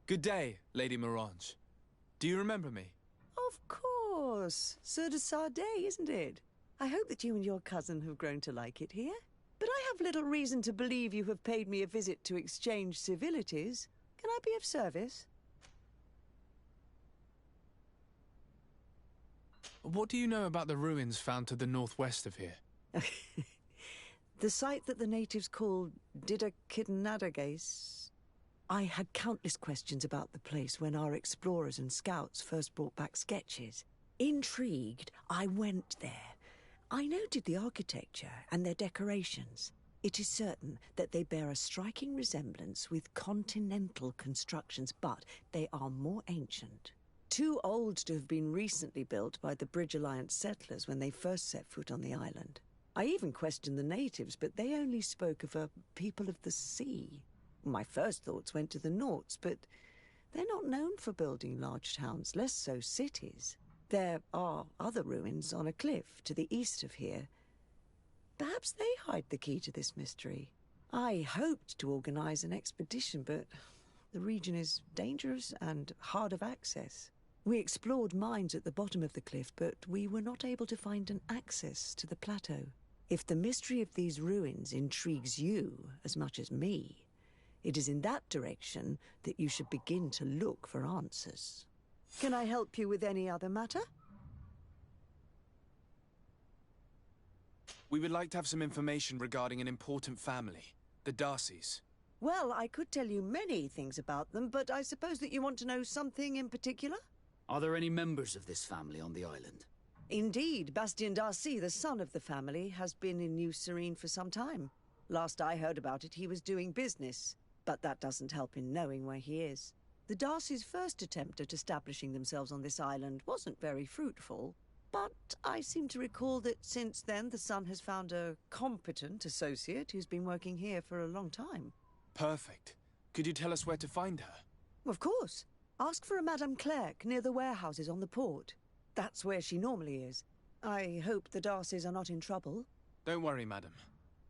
Good day, Lady Morange. Do you remember me? Of course. Sir de Sardet, isn't it? I hope that you and your cousin have grown to like it here. But I have little reason to believe you have paid me a visit to exchange civilities. Can I be of service? What do you know about the ruins found to the northwest of here? The site that the natives call Didakidnadagase. I had countless questions about the place when our explorers and scouts first brought back sketches. Intrigued, I went there. I noted the architecture and their decorations. It is certain that they bear a striking resemblance with continental constructions, but they are more ancient. Too old to have been recently built by the Bridge Alliance settlers when they first set foot on the island. I even questioned the natives, but they only spoke of a people of the sea. My first thoughts went to the Nauts, but they're not known for building large towns, less so cities. There are other ruins on a cliff to the east of here. Perhaps they hide the key to this mystery. I hoped to organize an expedition, but the region is dangerous and hard of access. We explored mines at the bottom of the cliff, but we were not able to find an access to the plateau. If the mystery of these ruins intrigues you as much as me, it is in that direction that you should begin to look for answers. Can I help you with any other matter? We would like to have some information regarding an important family, the Darcys. Well, I could tell you many things about them, but I suppose that you want to know something in particular? Are there any members of this family on the island? Indeed, Bastien Darcy, the son of the family, has been in New Serene for some time. Last I heard about it, he was doing business, but that doesn't help in knowing where he is. The Darcys' first attempt at establishing themselves on this island wasn't very fruitful, but I seem to recall that since then the son has found a competent associate who's been working here for a long time. Perfect. Could you tell us where to find her? Of course. Ask for a Madame Clerc near the warehouses on the port. That's where she normally is. I hope the Darcys are not in trouble. Don't worry, madam.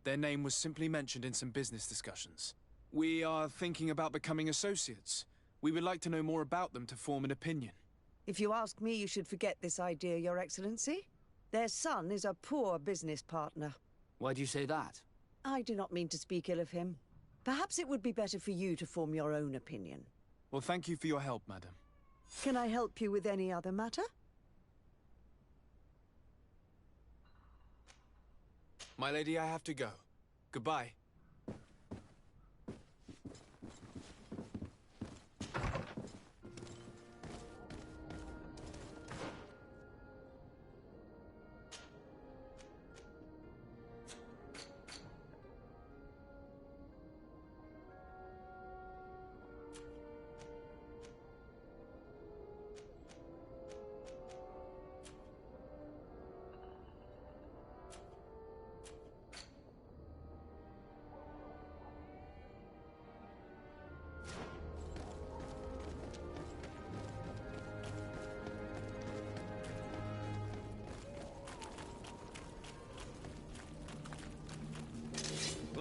Their name was simply mentioned in some business discussions. We are thinking about becoming associates. We would like to know more about them to form an opinion. If you ask me, you should forget this idea, Your Excellency. Their son is a poor business partner. Why do you say that? I do not mean to speak ill of him. Perhaps it would be better for you to form your own opinion. Well, thank you for your help, madam. Can I help you with any other matter? My lady, I have to go. Goodbye.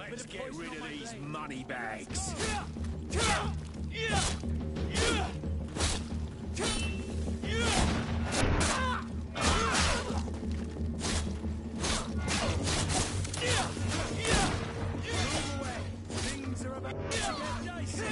Let's get rid of these money bags. Things are about to get dicey.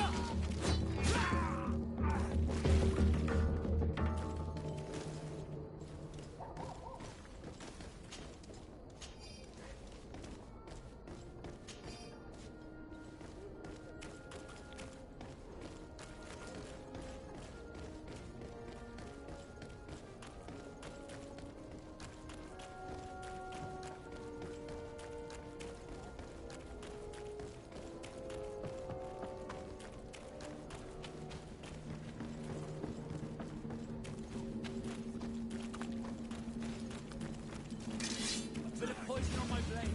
Bit of poison on my blade.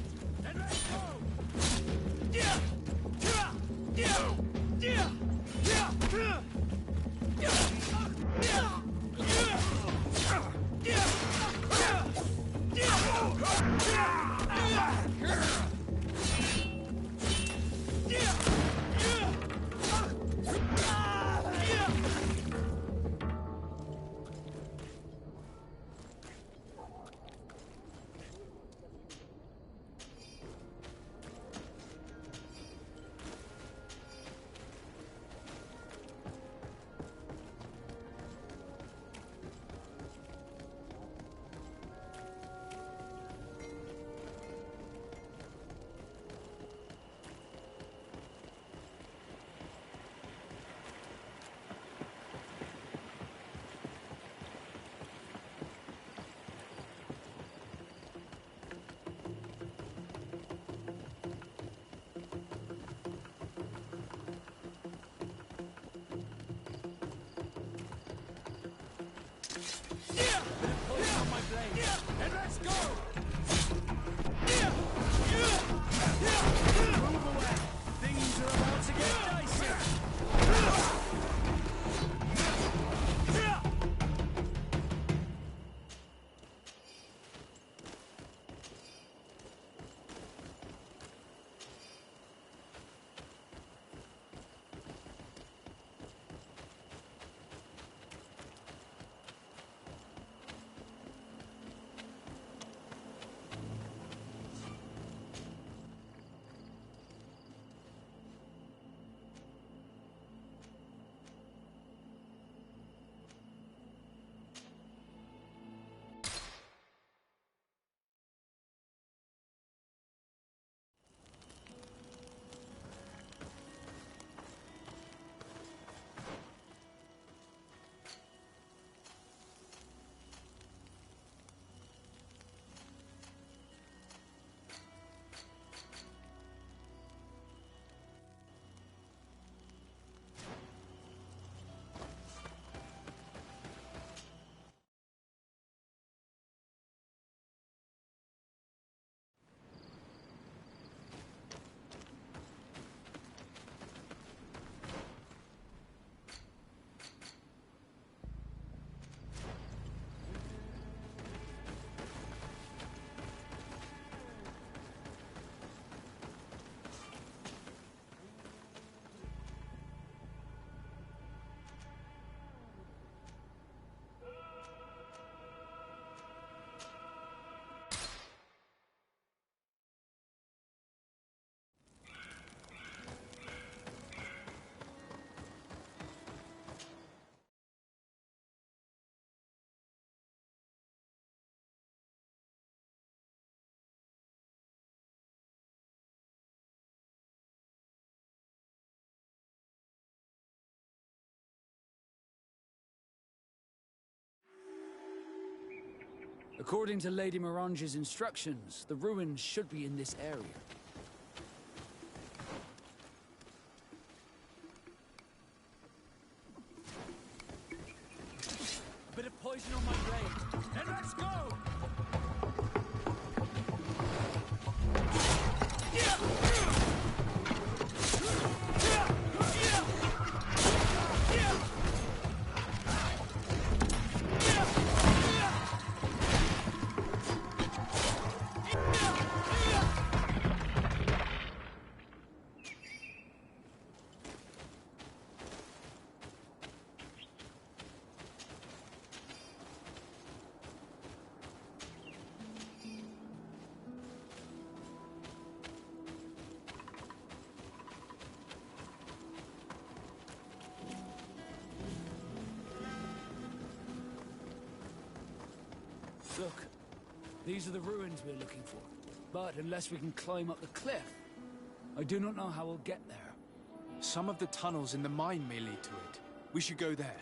And let's go! According to Lady Mirange's instructions, the ruins should be in this area. A bit of poison on my blade. Then let's go! Look, these are the ruins we're looking for. But unless we can climb up the cliff, I do not know how we'll get there. Some of the tunnels in the mine may lead to it. We should go there.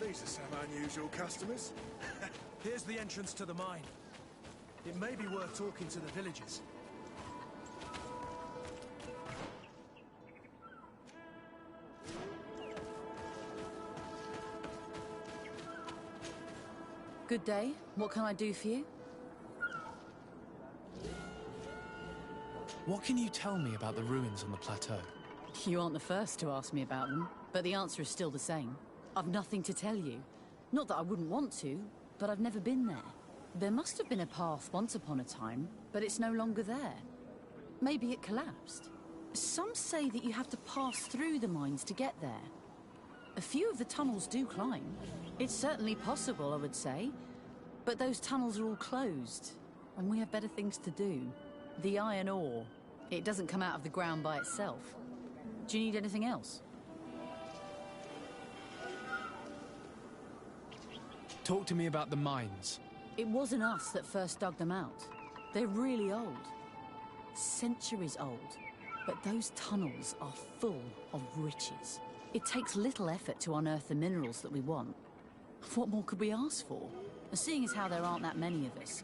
These are some unusual customers. Here's the entrance to the mine. It may be worth talking to the villagers. Good day. What can I do for you? What can you tell me about the ruins on the plateau? You aren't the first to ask me about them, but the answer is still the same. I've nothing to tell you. Not that I wouldn't want to, but I've never been there. There must have been a path once upon a time, but it's no longer there. Maybe it collapsed. Some say that you have to pass through the mines to get there. A few of the tunnels do climb. It's certainly possible, I would say. But those tunnels are all closed, and we have better things to do. The iron ore, it doesn't come out of the ground by itself. Do you need anything else? Talk to me about the mines. It wasn't us that first dug them out. They're really old. Centuries old. But those tunnels are full of riches. It takes little effort to unearth the minerals that we want. What more could we ask for? Seeing as how there aren't that many of us,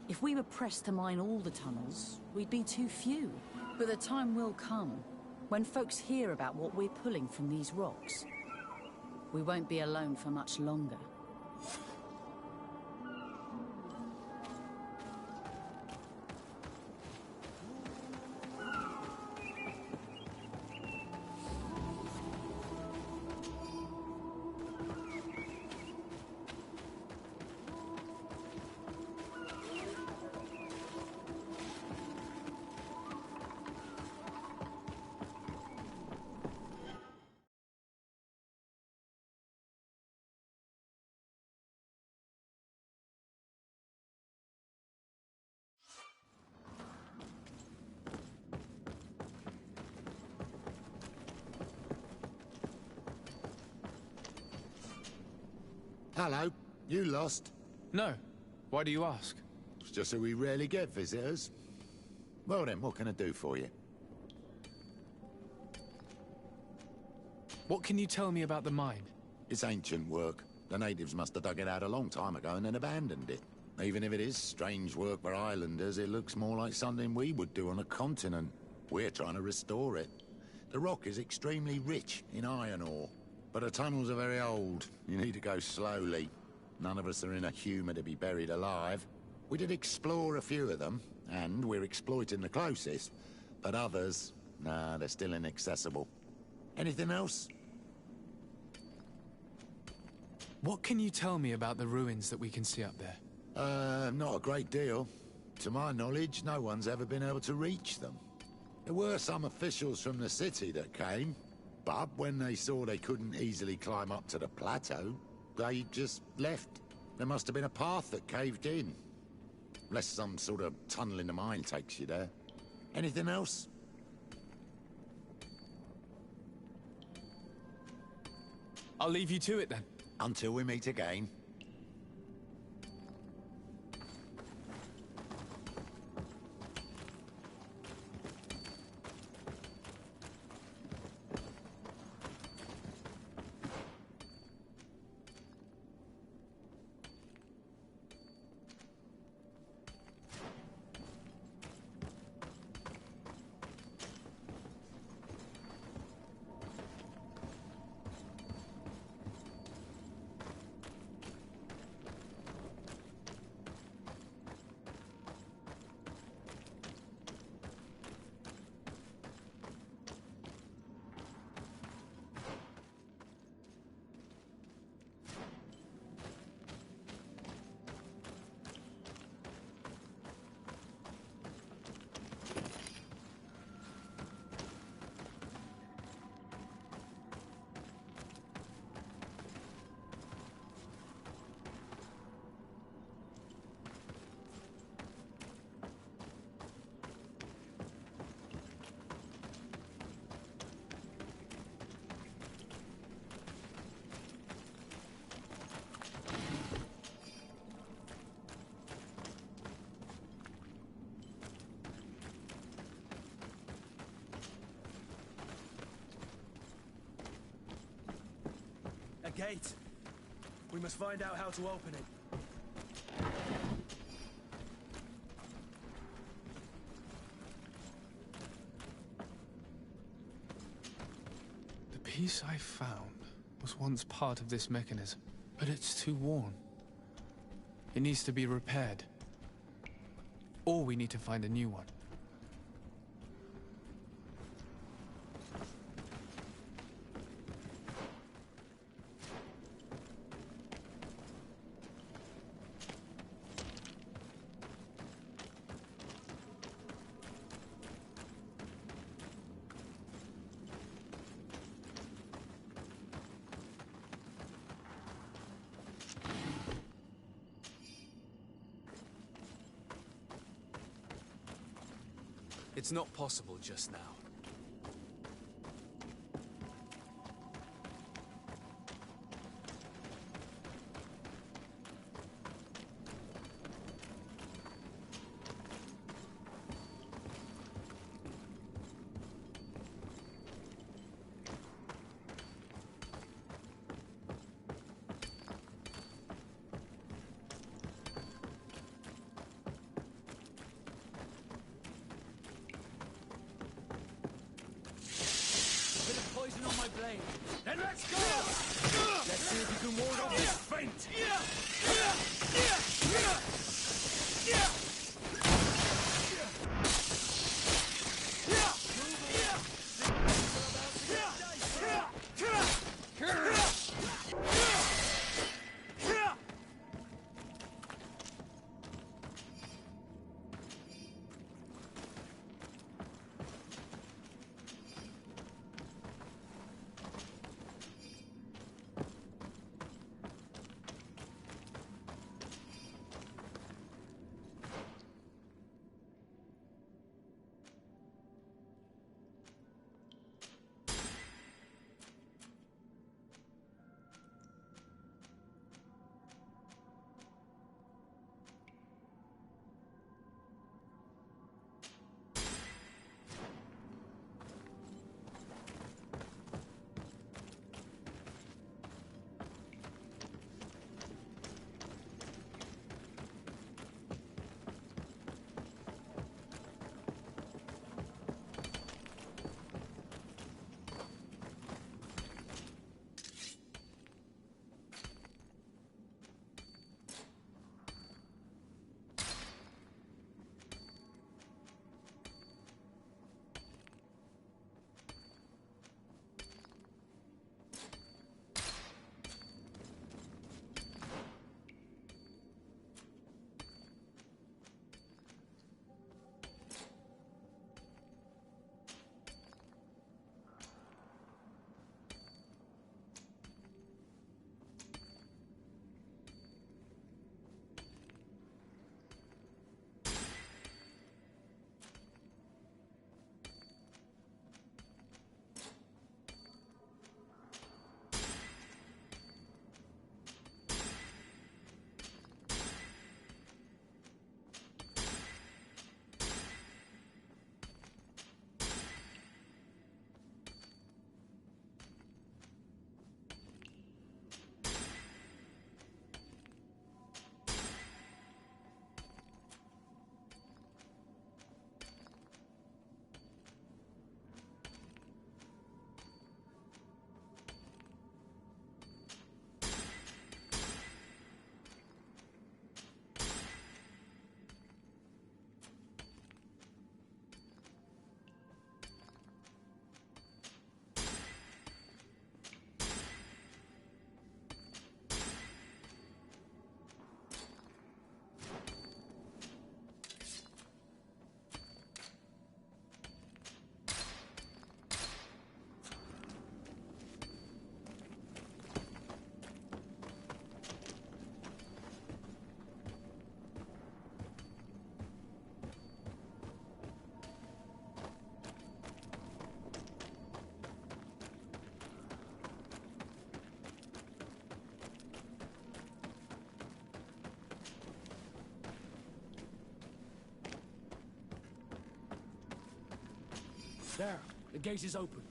if we were pressed to mine all the tunnels, we'd be too few. But the time will come when folks hear about what we're pulling from these rocks. We won't be alone for much longer. Hello, you lost? No. Why do you ask? It's just that we rarely get visitors. Well then, what can I do for you? What can you tell me about the mine? It's ancient work. The natives must have dug it out a long time ago and then abandoned it. Even if it is strange work for islanders, it looks more like something we would do on a continent. We're trying to restore it. The rock is extremely rich in iron ore, but the tunnels are very old. You need to go slowly. None of us are in a humour to be buried alive. We did explore a few of them, and we're exploiting the closest. But others, nah, they're still inaccessible. Anything else? What can you tell me about the ruins that we can see up there? Not a great deal. To my knowledge, no one's ever been able to reach them. There were some officials from the city that came, but when they saw they couldn't easily climb up to the plateau, they just left. There must have been a path that caved in. Unless some sort of tunnel in the mine takes you there. Anything else? I'll leave you to it then. Until we meet again. A gate. We must find out how to open it. The piece I found was once part of this mechanism, but it's too worn. It needs to be repaired. Or we need to find a new one. It's not possible just now. Bit of poison on my blade. Then let's go! See if you can ward off this feint. There, the gate is open.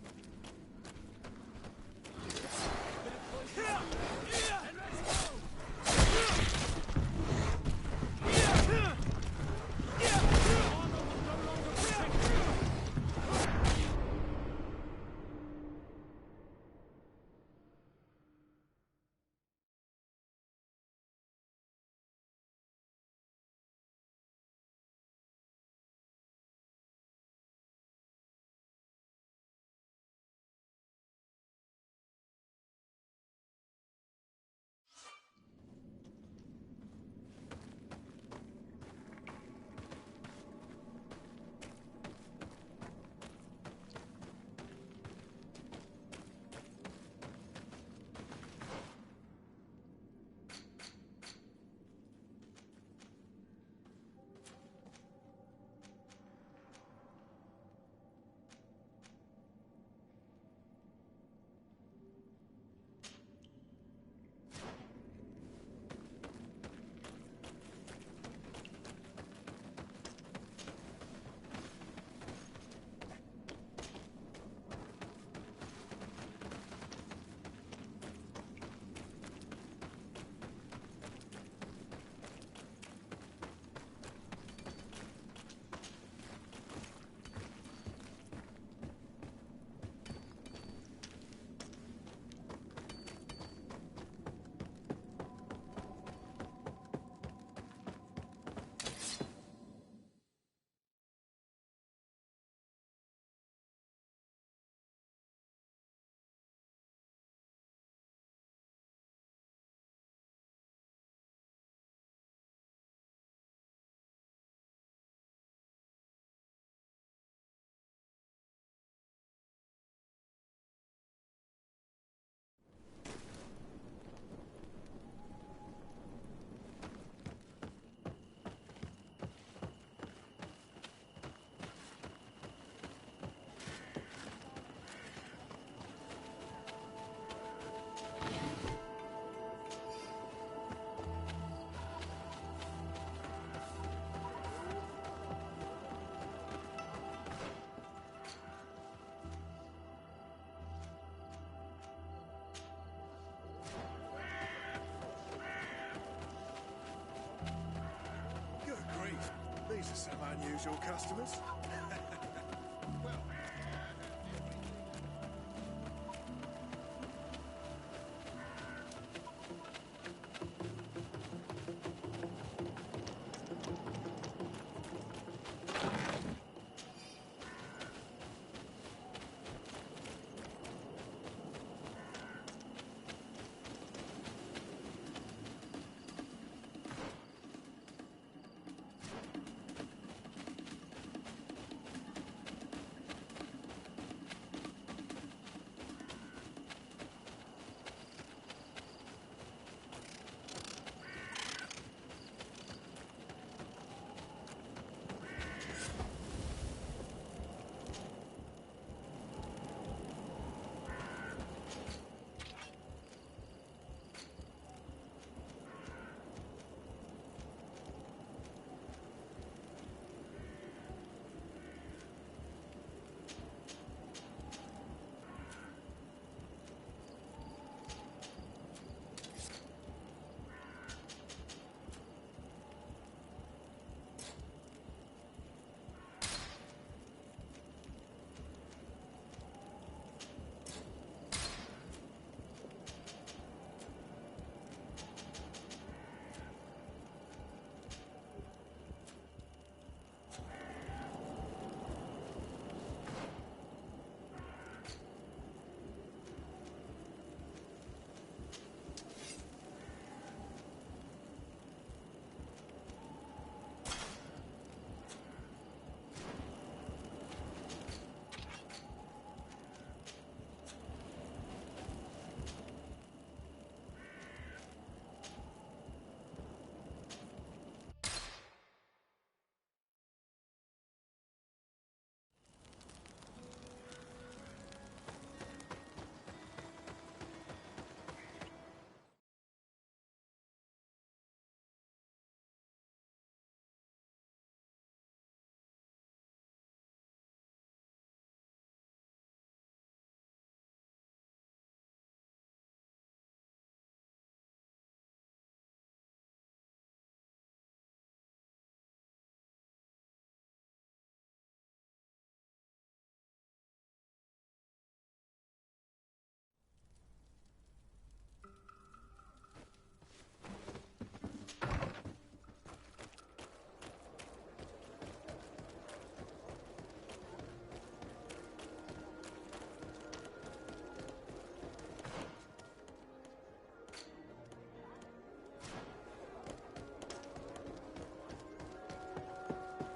These are some unusual customers.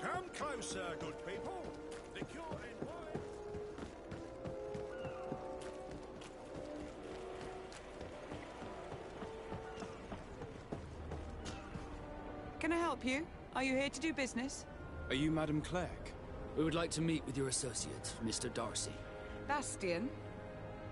Come closer, good people. The cure in wine. Can I help you? Are you here to do business? Are you Madam Clegg? We would like to meet with your associate, Mr. Darcy. Bastian?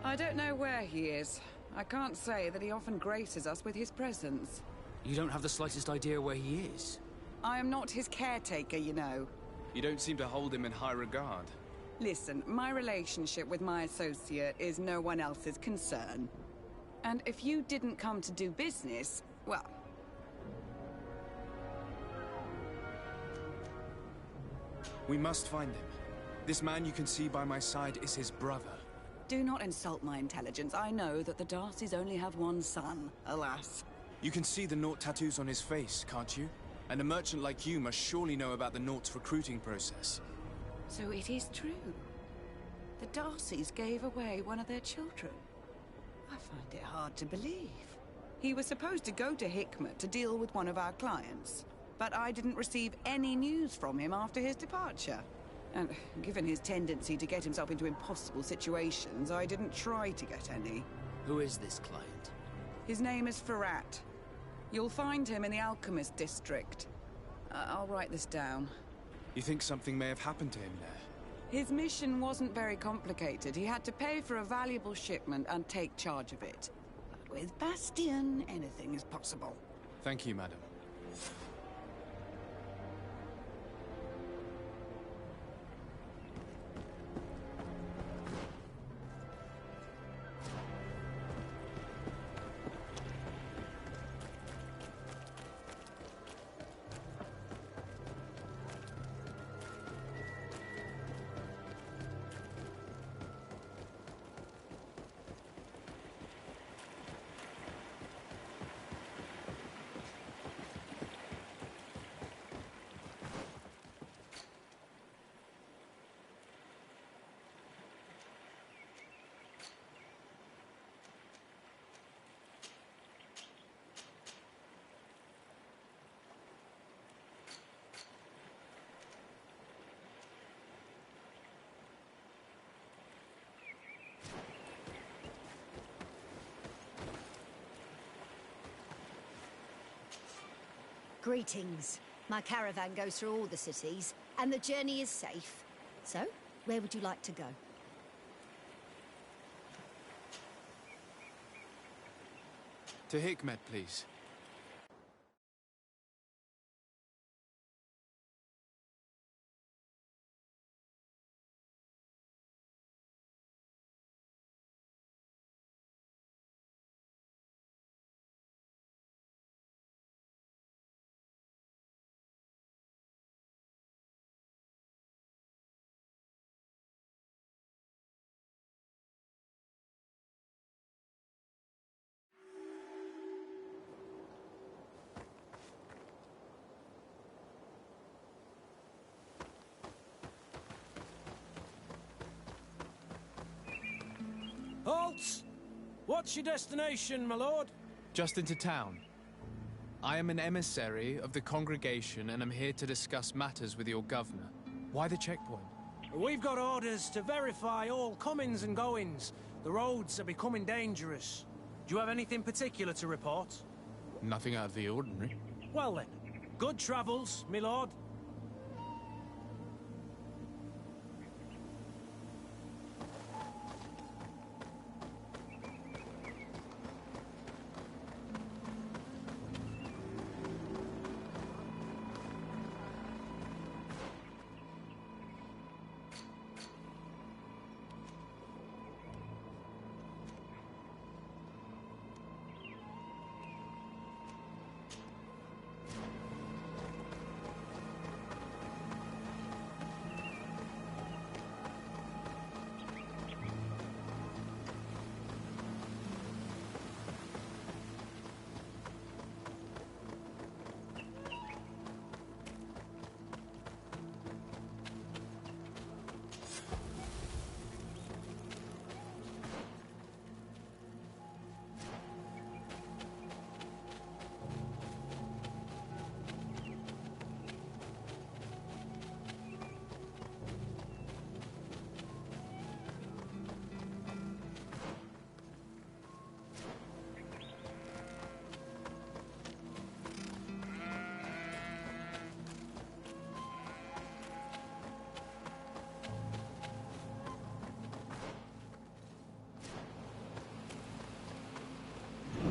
I don't know where he is. I can't say that he often graces us with his presence. You don't have the slightest idea where he is? I am not his caretaker, you know. You don't seem to hold him in high regard. Listen, my relationship with my associate is no one else's concern. And if you didn't come to do business, well... We must find him. This man you can see by my side is his brother. Do not insult my intelligence. I know that the Darcys only have one son, alas. You can see the Naught tattoos on his face, can't you? And a merchant like you must surely know about the Naught's recruiting process. So it is true. The Darcys gave away one of their children. I find it hard to believe. He was supposed to go to Hikmet to deal with one of our clients, but I didn't receive any news from him after his departure. And given his tendency to get himself into impossible situations, I didn't try to get any. Who is this client? His name is Ferrat. You'll find him in the Alchemist District. I'll write this down. You think something may have happened to him there? His mission wasn't very complicated. He had to pay for a valuable shipment and take charge of it. But with Bastian, anything is possible. Thank you, madam. Greetings. My caravan goes through all the cities, and the journey is safe. So, where would you like to go? To Hikmet, please. Halt! What's your destination, my lord? Just into town. I am an emissary of the congregation and am here to discuss matters with your governor. Why the checkpoint? We've got orders to verify all comings and goings. The roads are becoming dangerous. Do you have anything particular to report? Nothing out of the ordinary. Well then, good travels, my lord.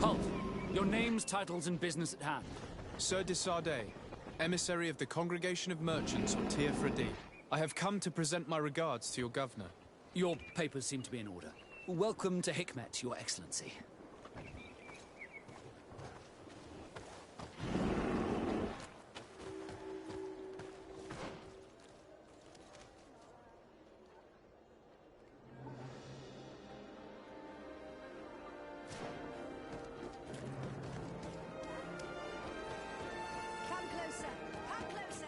Halt! Your names, titles, and business at hand. Sir de Sardet, emissary of the Congregation of Merchants or Tir Fredi. I have come to present my regards to your governor. Your papers seem to be in order. Welcome to Hikmet, Your Excellency. Come closer! Come closer!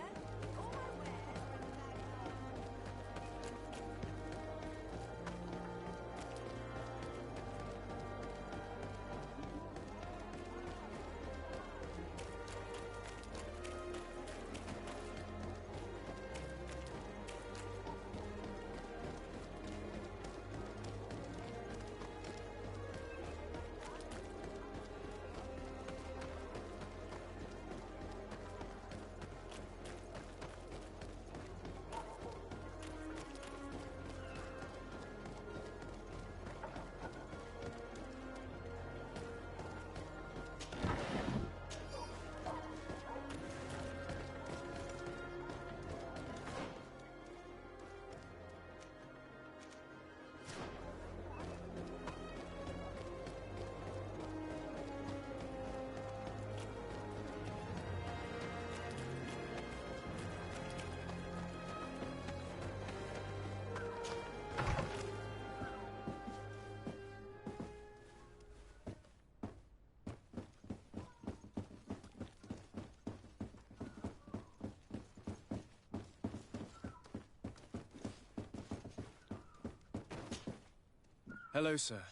Hello, sir.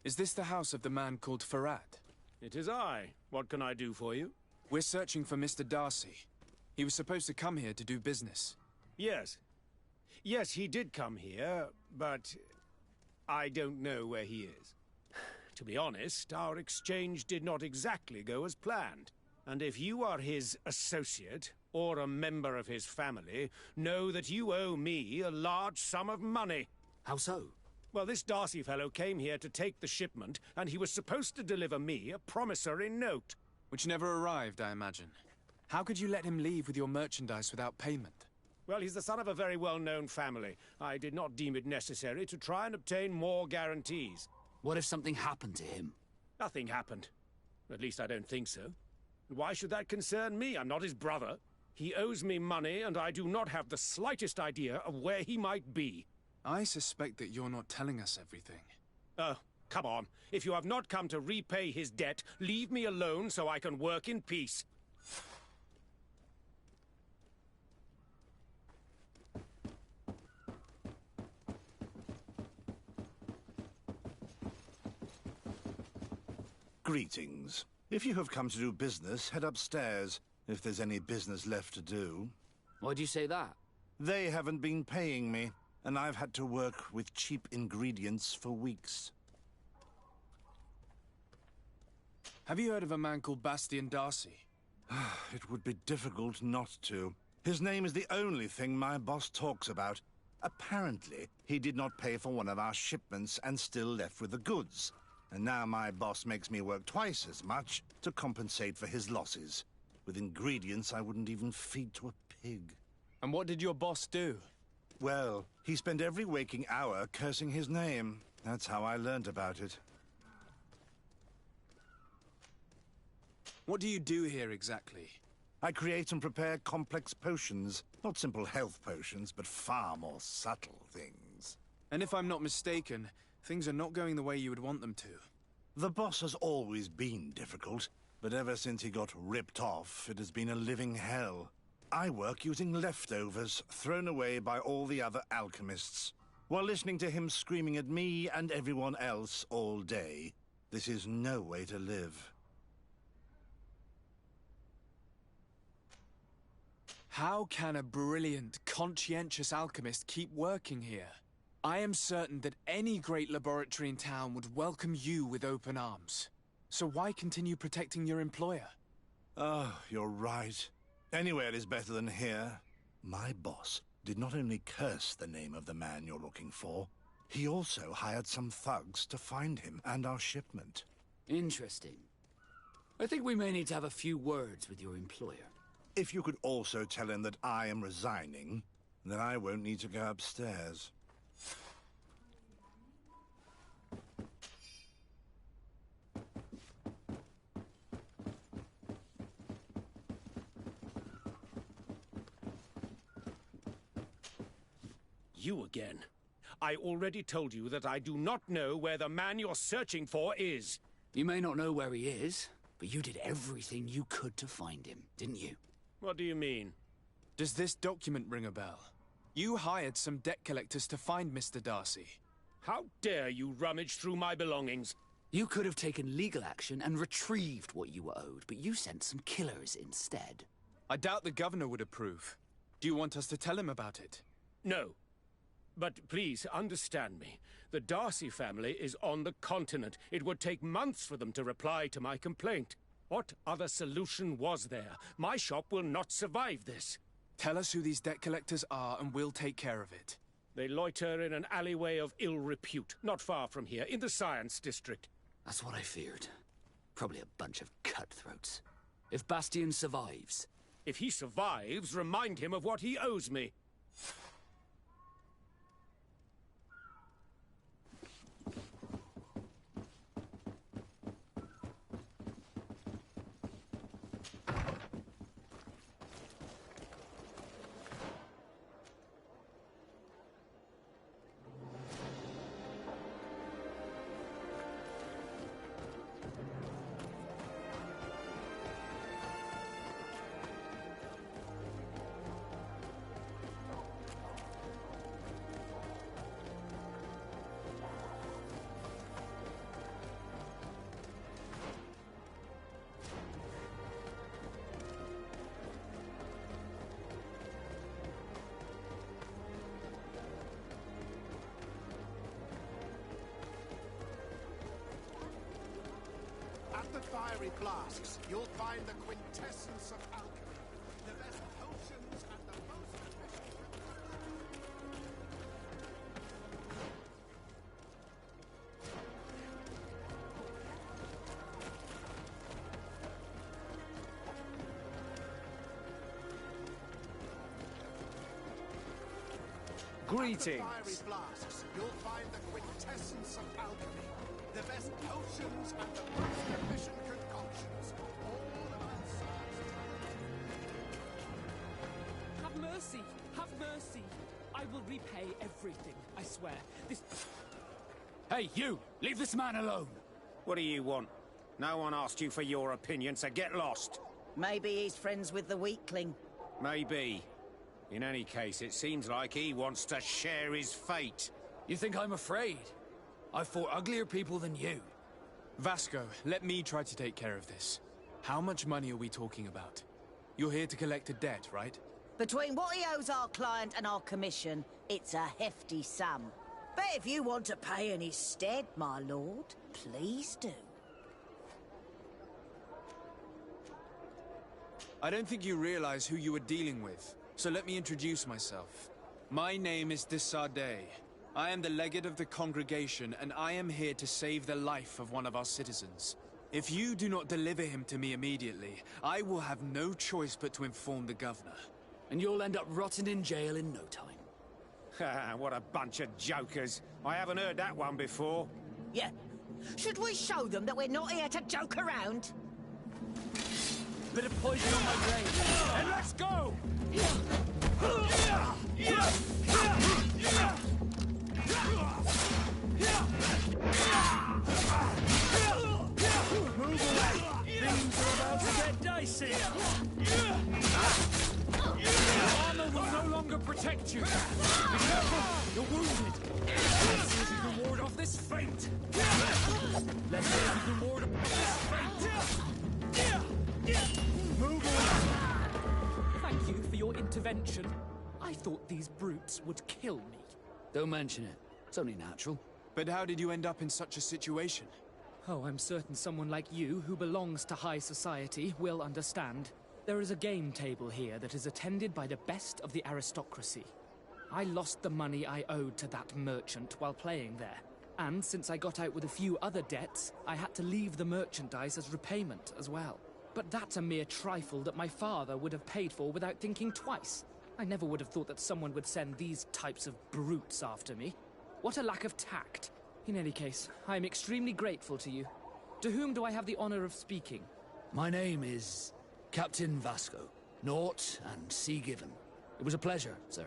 Is this the house of the man called Farad? It is I. What can I do for you? We're searching for Mr. Darcy. He was supposed to come here to do business. Yes. Yes, he did come here, but I don't know where he is. To be honest, our exchange did not exactly go as planned. And if you are his associate, or a member of his family, know that you owe me a large sum of money. How so? Well, this Darcy fellow came here to take the shipment, and he was supposed to deliver me a promissory note. Which never arrived, I imagine. How could you let him leave with your merchandise without payment? Well, he's the son of a very well-known family. I did not deem it necessary to try and obtain more guarantees. What if something happened to him? Nothing happened. At least I don't think so. Why should that concern me? I'm not his brother. He owes me money, and I do not have the slightest idea of where he might be. I suspect that you're not telling us everything. Oh, come on. If you have not come to repay his debt, leave me alone so I can work in peace. Greetings. If you have come to do business, head upstairs, if there's any business left to do. Why'd you say that? They haven't been paying me, and I've had to work with cheap ingredients for weeks. Have you heard of a man called Bastian Darcy? It would be difficult not to. His name is the only thing my boss talks about. Apparently, he did not pay for one of our shipments and still left with the goods. And now my boss makes me work twice as much to compensate for his losses. With ingredients I wouldn't even feed to a pig. And what did your boss do? Well, he spent every waking hour cursing his name. That's how I learned about it. What do you do here exactly? I create and prepare complex potions. Not simple health potions, but far more subtle things. And if I'm not mistaken, things are not going the way you would want them to. The boss has always been difficult, but ever since he got ripped off, it has been a living hell. I work using leftovers thrown away by all the other alchemists, while listening to him screaming at me and everyone else all day. This is no way to live. How can a brilliant, conscientious alchemist keep working here? I am certain that any great laboratory in town would welcome you with open arms. So why continue protecting your employer? Oh, you're right. Anywhere is better than here. My boss did not only curse the name of the man you're looking for, he also hired some thugs to find him and our shipment. Interesting. I think we may need to have a few words with your employer. If you could also tell him that I am resigning, then I won't need to go upstairs. You again. I already told you that I do not know where the man you're searching for is. You may not know where he is, but you did everything you could to find him, didn't you? What do you mean? Does this document ring a bell? You hired some debt collectors to find Mr. Darcy. How dare you rummage through my belongings? You could have taken legal action and retrieved what you were owed, but you sent some killers instead. I doubt the governor would approve. Do you want us to tell him about it? No. But please, understand me. The Darcy family is on the continent. It would take months for them to reply to my complaint. What other solution was there? My shop will not survive this. Tell us who these debt collectors are and we'll take care of it. They loiter in an alleyway of ill repute, not far from here, in the Science District. That's what I feared. Probably a bunch of cutthroats. If Bastian survives... If he survives, remind him of what he owes me. fiery flasks, you'll find the quintessence of alchemy. The best potions and the most Greetings. fiery flasks, you'll find the quintessence of alchemy. The best potions and the most efficient concoctions. All unsubstantiated. Have mercy! Have mercy! I will repay everything, I swear. This... Hey, you! Leave this man alone! What do you want? No one asked you for your opinion, so get lost. Maybe he's friends with the weakling. Maybe. In any case, it seems like he wants to share his fate. You think I'm afraid? I've fought uglier people than you. Vasco, let me try to take care of this. How much money are we talking about? You're here to collect a debt, right? Between what he owes our client and our commission, it's a hefty sum. But if you want to pay in his stead, my lord, please do. I don't think you realize who you were dealing with, so let me introduce myself. My name is de Sardet. I am the legate of the congregation, and I am here to save the life of one of our citizens. If you do not deliver him to me immediately, I will have no choice but to inform the governor. And you'll end up rotting in jail in no time. What a bunch of jokers. I haven't heard that one before. Yeah. Should we show them that we're not here to joke around? Bit of poison on my brain. And let's go! Move away! Things are about to get dicey! Armor will no longer protect you! Be careful! You're wounded! Let's see if you can ward off this feint! Let's see if you can ward off this feint! Move away! Thank you for your intervention. I thought these brutes would kill me. Don't mention it. It's only natural. But how did you end up in such a situation? Oh, I'm certain someone like you, who belongs to high society, will understand. There is a game table here that is attended by the best of the aristocracy. I lost the money I owed to that merchant while playing there. And since I got out with a few other debts, I had to leave the merchandise as repayment as well. But that's a mere trifle that my father would have paid for without thinking twice. I never would have thought that someone would send these types of brutes after me. What a lack of tact. In any case, I am extremely grateful to you. To whom do I have the honor of speaking? My name is Captain Vasco. Naught and sea given. It was a pleasure, sir.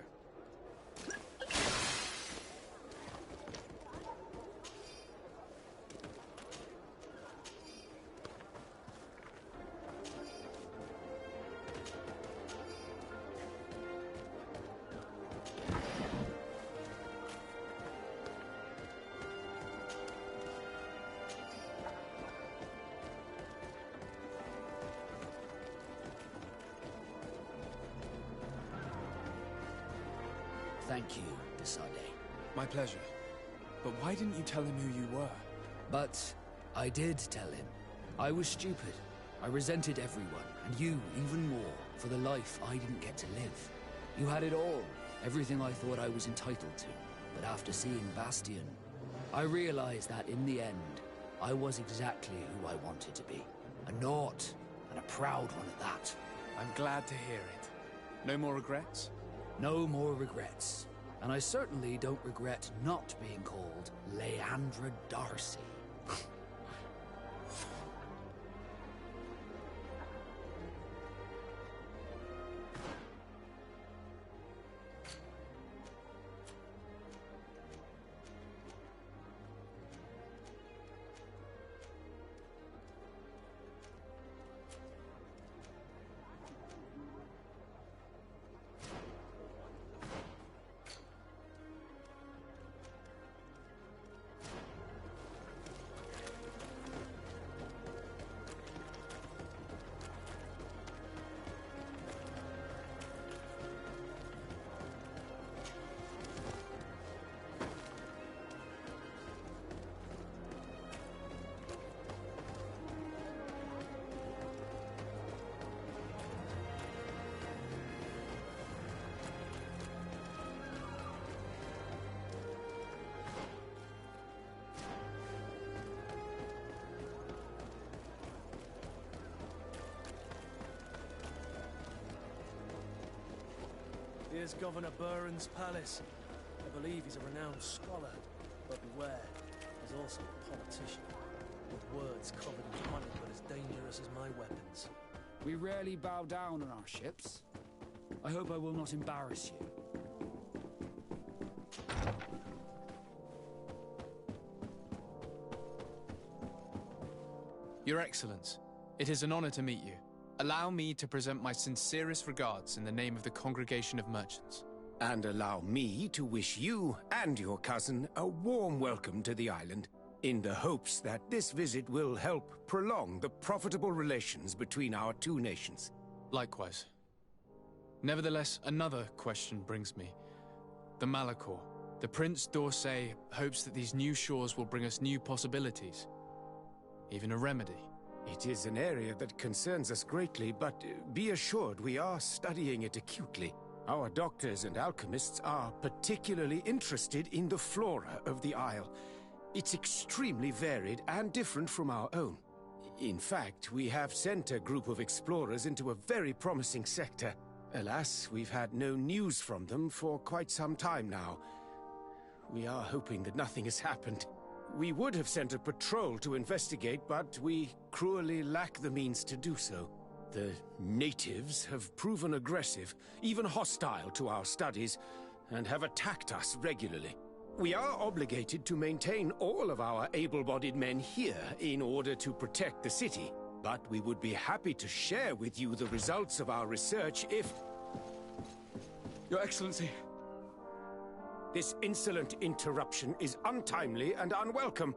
Thank you, de Sardet. My pleasure. But why didn't you tell him who you were? But I did tell him. I was stupid. I resented everyone, and you even more, for the life I didn't get to live. You had it all, everything I thought I was entitled to. But after seeing Bastion, I realized that in the end, I was exactly who I wanted to be. A naught, and a proud one at that. I'm glad to hear it. No more regrets? No more regrets. And I certainly don't regret not being called Leandra Darcy. Here's Governor Buren's palace. I believe he's a renowned scholar, but beware, he's also a politician. With words covered in honey, but as dangerous as my weapons. We rarely bow down on our ships. I hope I will not embarrass you. Your Excellence, it is an honor to meet you. Allow me to present my sincerest regards in the name of the Congregation of Merchants. And allow me to wish you and your cousin a warm welcome to the island, in the hopes that this visit will help prolong the profitable relations between our two nations. Likewise. Nevertheless, another question brings me. The Malachor. The Prince d'Orsay hopes that these new shores will bring us new possibilities. Even a remedy. It is an area that concerns us greatly, but be assured we are studying it acutely. Our doctors and alchemists are particularly interested in the flora of the Isle. It's extremely varied and different from our own. In fact, we have sent a group of explorers into a very promising sector. Alas, we've had no news from them for quite some time now. We are hoping that nothing has happened. We would have sent a patrol to investigate, but we cruelly lack the means to do so. The natives have proven aggressive, even hostile to our studies, and have attacked us regularly. We are obligated to maintain all of our able-bodied men here in order to protect the city, but we would be happy to share with you the results of our research if... Your Excellency. This insolent interruption is untimely and unwelcome.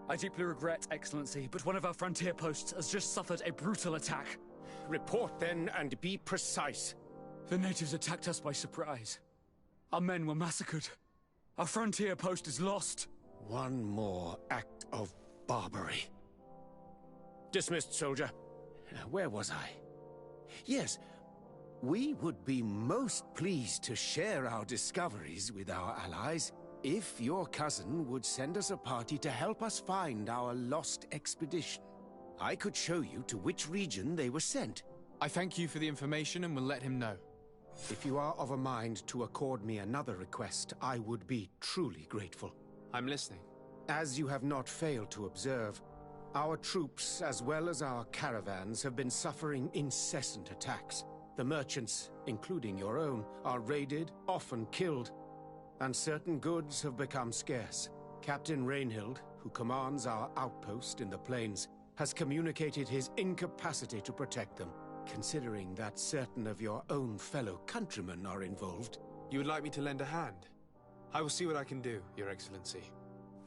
I deeply regret, Excellency, but one of our frontier posts has just suffered a brutal attack. Report then, and be precise. The natives attacked us by surprise. Our men were massacred. Our frontier post is lost. One more act of barbarity. Dismissed, soldier. Where was I? Yes, we would be most pleased to share our discoveries with our allies if your cousin would send us a party to help us find our lost expedition. I could show you to which region they were sent. I thank you for the information and will let him know. If you are of a mind to accord me another request, I would be truly grateful. I'm listening. As you have not failed to observe, our troops, as well as our caravans, have been suffering incessant attacks. The merchants, including your own, are raided, often killed, and certain goods have become scarce. Captain Rainhild, who commands our outpost in the plains, has communicated his incapacity to protect them. Considering that certain of your own fellow countrymen are involved. You would like me to lend a hand? I will see what I can do, Your Excellency.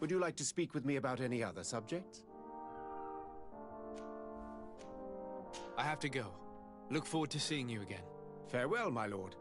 Would you like to speak with me about any other subjects? I have to go. Look forward to seeing you again. Farewell, my lord.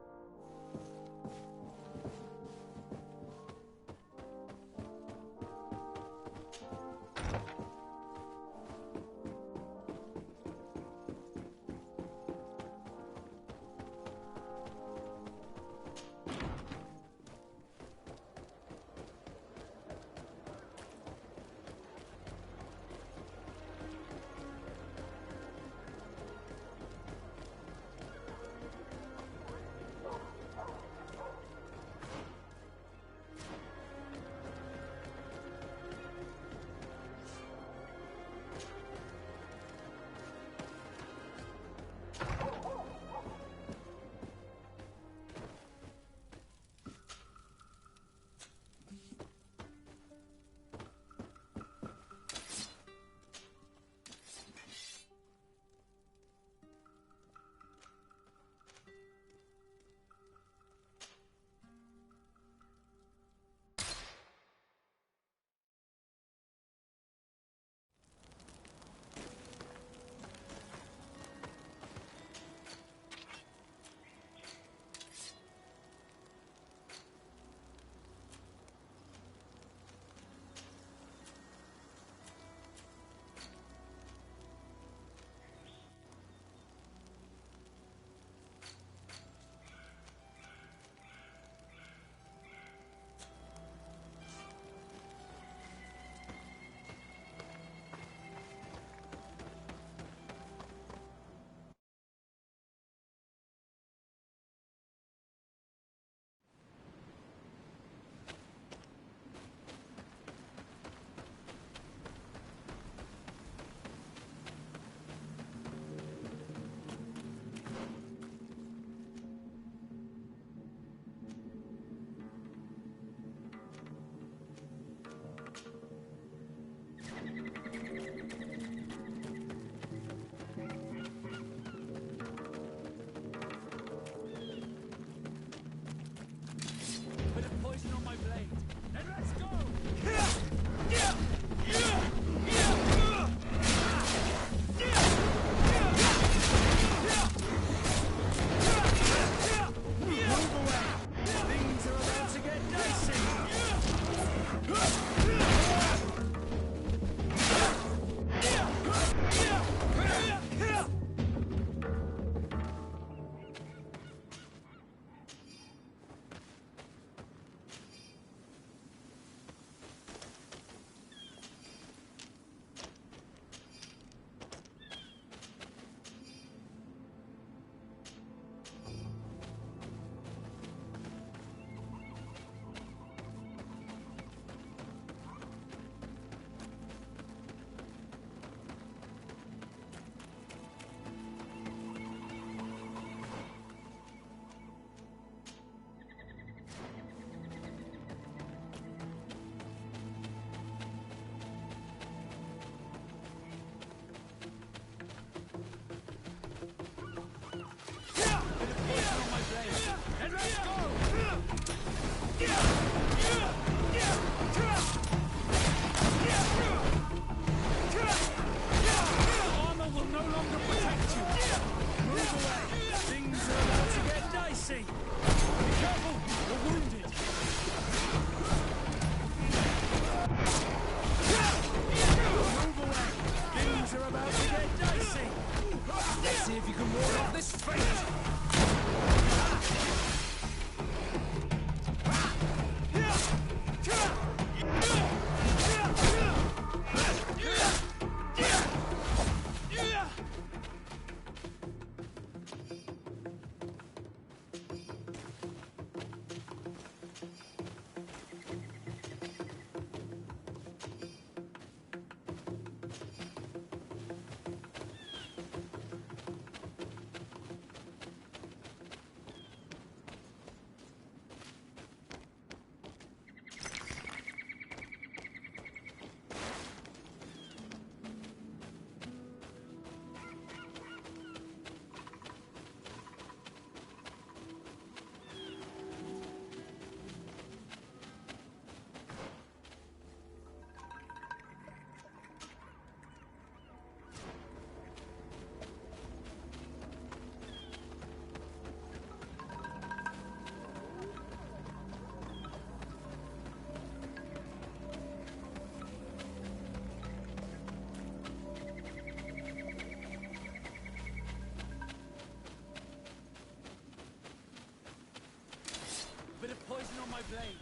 poison on my blade.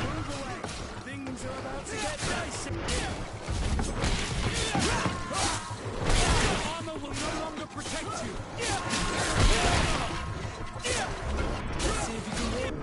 Move away. Things are about to get dicey. Armor will no longer protect you. Let's see if you can hear me.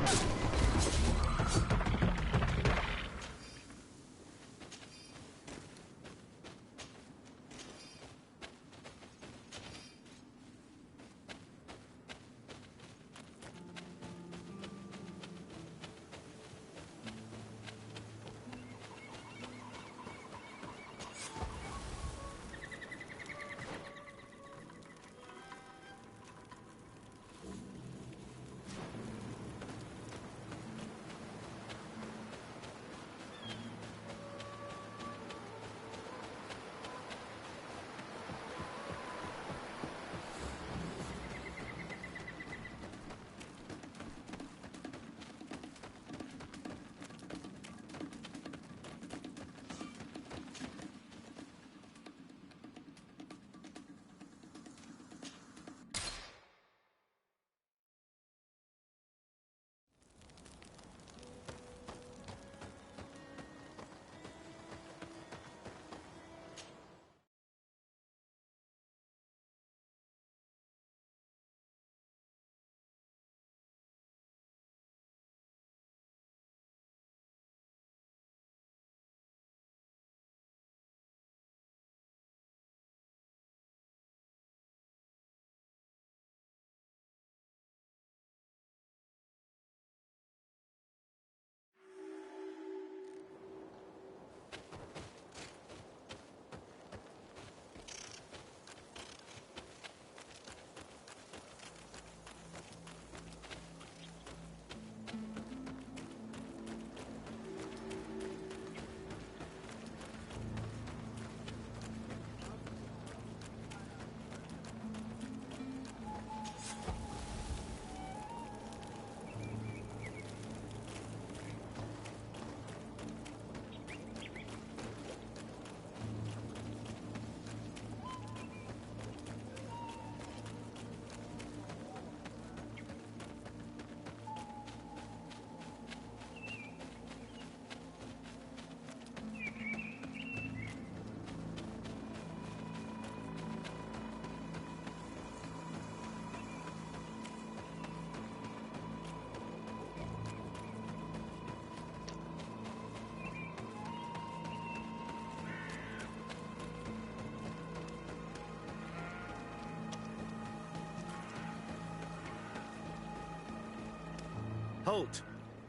Halt!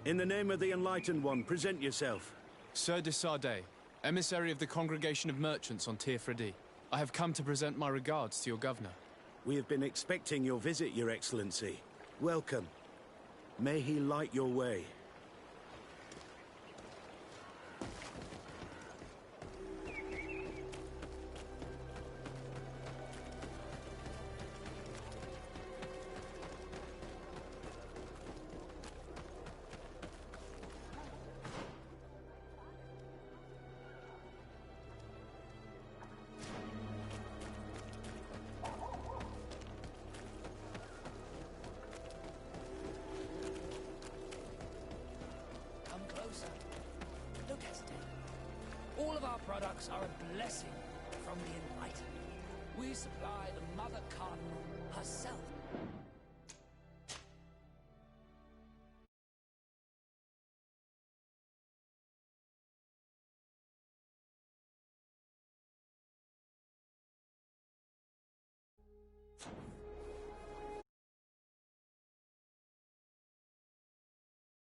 In the name of the Enlightened One, present yourself. Sir de Sardet, emissary of the Congregation of Merchants on Tirfredi. I have come to present my regards to your governor. We have been expecting your visit, Your Excellency. Welcome. May he light your way. Look, Esther. All of our products are a blessing from the Enlightened. We supply the Mother Cardinal herself